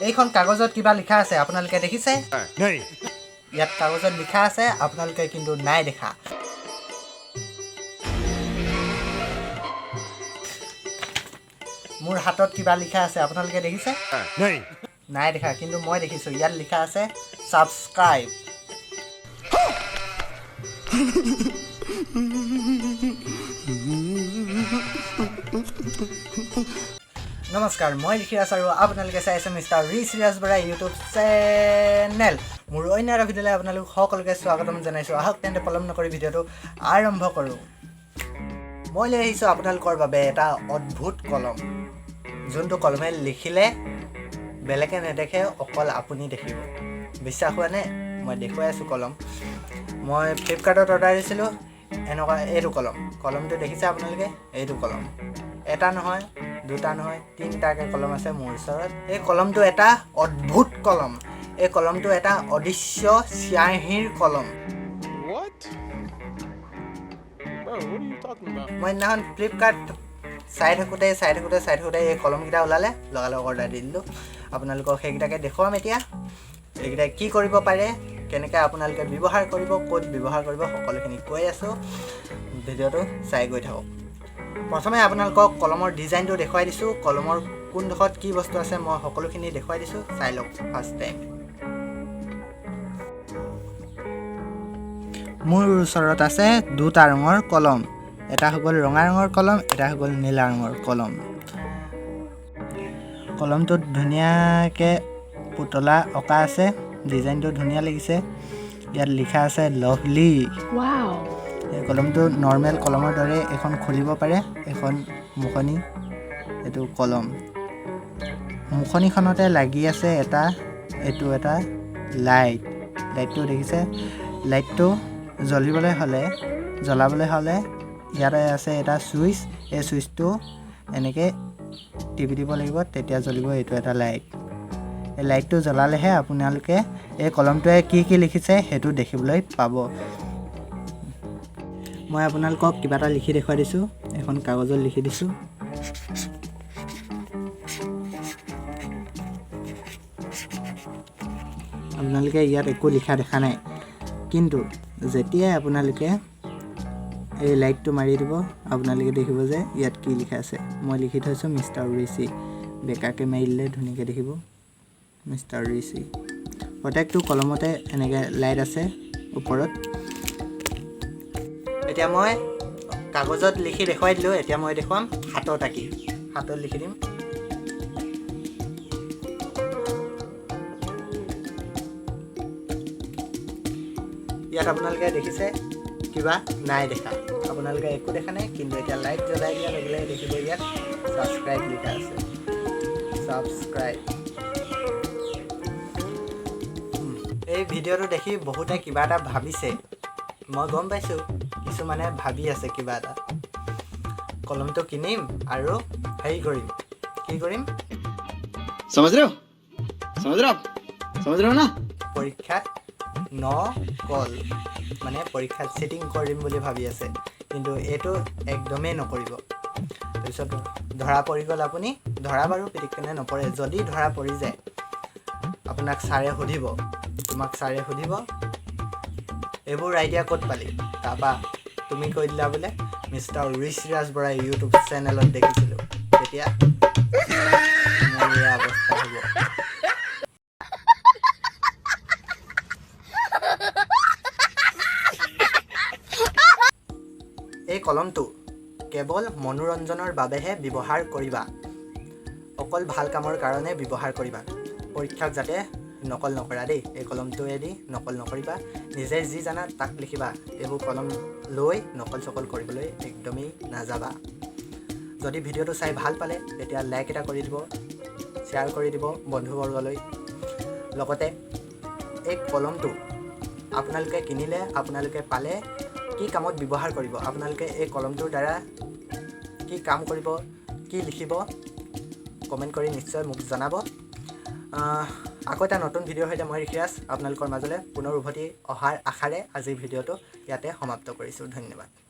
এইখন কাগজত কিবা লিখা আছে আপোনালোকে দেখিছে নাই ইয়াত কাগজত লিখা আছে আপোনালোকে কিন্তু নাই দেখা মোৰ হাতত কিবা লিখা আছে আপোনালোকে দেখিছে নাই নাই দেখা কিন্তু মই দেখিছো ইয়াত লিখা আছে সাবস্ক্ৰাইব নমস্কাৰ মই ঋষিৰাজ আৰু আপোনালোকে চাই আছে mister Rishiraj Bora YouTube channel মোৰ অন্য এটা ভিডিঅ'লৈ আপোনালোক সকলোকে স্বাগতম জনাইছোঁ আহক তেন্তে পলম নকৰি ভিডিঅ'টো আৰম্ভ কৰোঁ মই লৈ আহিছোঁ আপোনালোকৰ বাবে এটা অদ্ভুত কলম যোনটো কলমে লিখিলে বেলেগে নেদেখে অকল আপুনি দেখিব বিশ্বাস হোৱা নে মই দেখুৱাই আছোঁ কলম মই ফ্লিপকাৰ্টত অৰ্ডাৰ দিছিলোঁ এনেকুৱা এইটো কলমটো দেখিছে আপোনালোকে এইটো কলম এটা নহয় দুটা নহয় তিনিটাকৈ কলম আছে মোৰ ওচৰত এই কলমটো এটা অদ্ভুত কলম এই কলমটো এটা অদৃশ্য চিয়াঁহীৰ কলম মই দিনাখন ফ্লিপকাৰ্ট চাই থাকোঁতে এই কলমকেইটা ওলালে লগালগ অৰ্ডাৰ দি দিলোঁ আপোনালোকক সেইকেইটাকে দেখুৱাম এতিয়া এইকেইটা কি কৰিব পাৰে কেনেকৈ আপোনালোকে ব্যৱহাৰ কৰিব ক'ত ব্যৱহাৰ কৰিব সকলোখিনি কৈ আছোঁ ভিডিঅ'টো চাই গৈ থাকক প্ৰথমে আপোনালোকক কলমৰ ডিজাইনটো দেখুৱাই দিছোঁ কলমৰ কোনডোখৰত কি বস্তু আছে মই সকলোখিনি দেখুৱাই দিছোঁ চাই লওক ফাৰ্ষ্ট টাইম মোৰ ওচৰত আছে দুটা ৰঙৰ কলম এটা হৈ গ'ল ৰঙা ৰঙৰ কলম এটা হৈ গ'ল নীলা ৰঙৰ কলম কলমটোত ধুনীয়াকৈ পুতলা অঁকা আছে ডিজাইনটো ধুনীয়া লাগিছে ইয়াত লিখা আছে লভলি এই কলমটো নৰ্মেল কলমৰ দৰে এখন খুলিব পাৰে এখন মুখনি এইটো কলম মুখনিখনতে লাগি আছে এইটো এটা লাইটটো দেখিছে লাইটটো জ্বলাবলৈ হ'লে ইয়াতে আছে এটা চুইচ এই চুইচটো এনেকৈ টিপি দিব লাগিব তেতিয়া জ্বলিব এইটো এটা লাইট এই লাইটটো জ্বলালেহে আপোনালোকে এই কলমটোৱে কি লিখিছে সেইটো দেখিবলৈ পাব মই আপোনালোকক কিবা এটা লিখি দেখুৱাই দিছোঁ এখন কাগজত লিখি দিছোঁ আপোনালোকে ইয়াত একো লিখা দেখা নাই কিন্তু যেতিয়াই আপোনালোকে এই লাইটটো মাৰি দিব আপোনালোকে দেখিব যে ইয়াত কি লিখা আছে মই লিখি থৈছোঁ মিষ্টাৰ ঋষি বেকাকৈ মাৰি দিলে ধুনীয়াকৈ দেখিব মিষ্টাৰ ঋষি প্ৰত্যেকটো কলমতে এনেকৈ লাইট আছে ওপৰত এতিয়া মই কাগজত লিখি দেখুৱাই দিলোঁ এতিয়া মই দেখুৱাম হাতত আঁকি হাতত লিখি দিম ইয়াত আপোনালোকে দেখিছে কিবা নাই দেখা আপোনালোকে একো দেখা নাই কিন্তু এতিয়া লাইট জ্বলাই দিয়া লগে লগে দেখিব ইয়াত ছাবস্ক্ৰাইব লিখা আছে ছাবস্ক্ৰাইব এই ভিডিঅ'টো দেখি বহুতে কিবা এটা ভাবিছে মই গম পাইছোঁ কিছুমানে ভাবি আছে কিবা এটা কলমটো কিনিম আৰু হেৰি কৰিম কি কৰিম समझ रहे हो ना পৰীক্ষাত নকল মানে পৰীক্ষাত চিটিং কৰিম বুলি ভাবি আছে কিন্তু এইটো একদমেই নকৰিব তাৰপিছত ধৰা পৰি গ'ল আপুনি ধৰা বাৰু পিটিকনে নপৰে যদি ধৰা পৰি যায় আপোনাক ছাৰে সুধিব এইবোৰ আইডিয়া ক'ত পালি তাৰপৰা তুমি কৈ দিলা বোলে মিষ্টাৰ ঋষিৰাজ বৰা ইউটিউব চেনেলত দেখিছিলোঁ তেতিয়া মোৰ এই অৱস্থা হ'ব এই কলমটো কেৱল মনোৰঞ্জনৰ বাবেহে ব্যৱহাৰ কৰিবা অকল ভাল কামৰ কাৰণে ব্যৱহাৰ কৰিবা পৰীক্ষাত যাতে নকল নকৰা দেই এই কলমটোৱেদি নকল নকৰিবা নিজে যি জানা তাক লিখিবা এইবোৰ কলম লৈ নকল চকল কৰিবলৈ একদমেই নাযাবা যদি ভিডিঅ'টো চাই ভাল পালে তেতিয়া লাইক এটা কৰি দিব শ্বেয়াৰ কৰি দিব বন্ধুবৰ্গলৈ লগতে এই কলমটো আপোনালোকে কিনিলে আপোনালোকে পালে কি কামত ব্যৱহাৰ কৰিব আপোনালোকে এই কলমটোৰ দ্বাৰা কি কাম কৰিব কি লিখিব কমেণ্ট কৰি নিশ্চয় মোক জনাব আকৌ এটা নতুন ভিডিঅ'ৰ সৈতে মই ঋষিৰাজ আপোনালোকৰ মাজলৈ পুনৰ উভতি অহাৰ আশাৰে আজিৰ ভিডিঅ'টো ইয়াতে সমাপ্ত কৰিছোঁ ধন্যবাদ